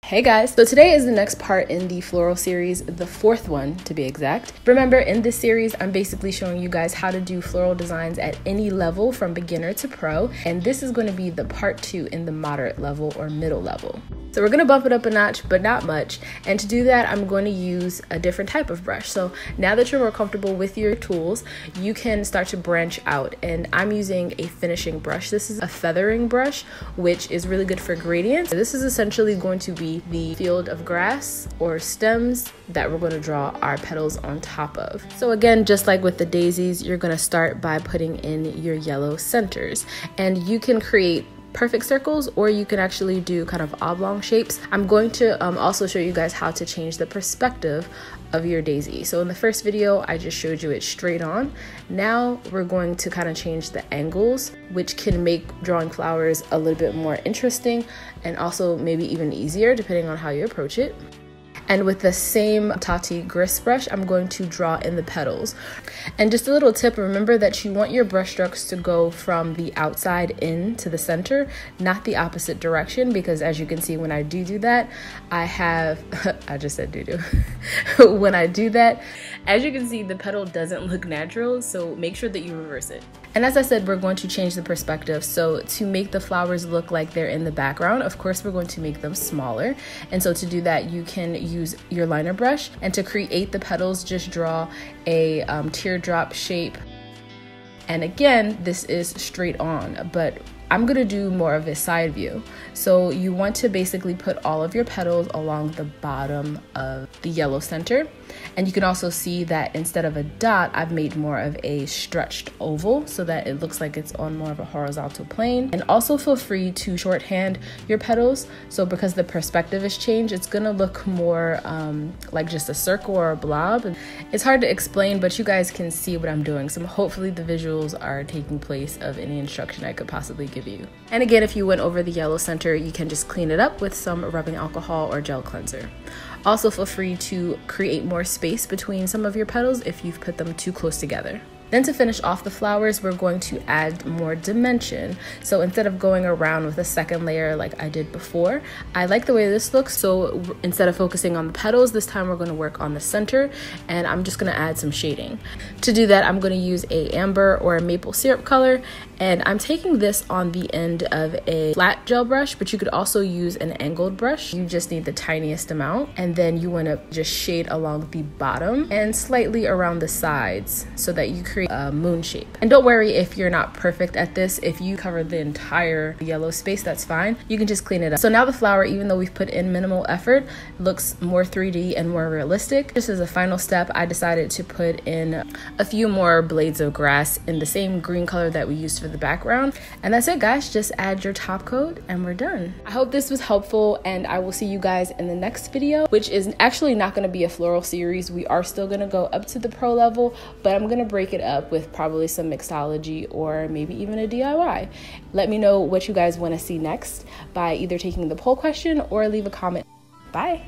Hey guys, so today is the next part in the floral series, the fourth one to be exact. Remember, in this series, I'm basically showing you guys how to do floral designs at any level from beginner to pro, and this is going to be the part 2 in the moderate level or middle level. So we're going to bump it up a notch, but not much. And to do that, I'm going to use a different type of brush. So now that you're more comfortable with your tools, you can start to branch out. And I'm using a finishing brush. This is a feathering brush, which is really good for gradients. This is essentially going to be the field of grass or stems that we're going to draw our petals on top of. So again, just like with the daisies, you're going to start by putting in your yellow centers. And you can create perfect circles, or you can actually do kind of oblong shapes. I'm going to also show you guys how to change the perspective of your daisy. So in the first video, I just showed you it straight on. Now we're going to kind of change the angles, which can make drawing flowers a little bit more interesting and also maybe even easier depending on how you approach it. And with the same Tati Gris brush, I'm going to draw in the petals. And just a little tip, remember that you want your brush strokes to go from the outside in to the center, not the opposite direction, because as you can see, when I do that, I have, I just said doo-doo. When I do that, as you can see, the petal doesn't look natural, so make sure that you reverse it. And as I said, we're going to change the perspective. So to make the flowers look like they're in the background, of course, we're going to make them smaller. And so to do that, you can use your liner brush. And to create the petals, just draw a teardrop shape. And again, this is straight on, but I'm gonna do more of a side view. So you want to basically put all of your petals along the bottom of the yellow center. And you can also see that instead of a dot, I've made more of a stretched oval so that it looks like it's on more of a horizontal plane. And also feel free to shorthand your petals. So because the perspective is changed, it's gonna look more like just a circle or a blob. It's hard to explain, but you guys can see what I'm doing. So hopefully the visuals are taking place of any instruction I could possibly give you. And again, if you went over the yellow center, you can just clean it up with some rubbing alcohol or gel cleanser. Also feel free to create more space between some of your petals if you've put them too close together. Then to finish off the flowers, we're going to add more dimension. So instead of going around with a second layer like I did before, I like the way this looks. So instead of focusing on the petals, this time we're going to work on the center, and I'm just going to add some shading. To do that, I'm going to use a amber or a maple syrup color, and I'm taking this on the end of a flat gel brush, but you could also use an angled brush. You just need the tiniest amount, and then you want to just shade along the bottom and slightly around the sides so that you create a moon shape. And don't worry if you're not perfect at this. If you cover the entire yellow space, that's fine. You can just clean it up. So now the flower, even though we've put in minimal effort, looks more 3D and more realistic. Just as a final step, I decided to put in a few more blades of grass in the same green color that we used for the background. And that's it, guys. Just add your top coat and we're done. I hope this was helpful, and I will see you guys in the next video, which is actually not going to be a floral series. We are still going to go up to the pro level, but I'm going to break it up with probably some mixology or maybe even a DIY. Let me know what you guys want to see next by either taking the poll question or leave a comment. Bye.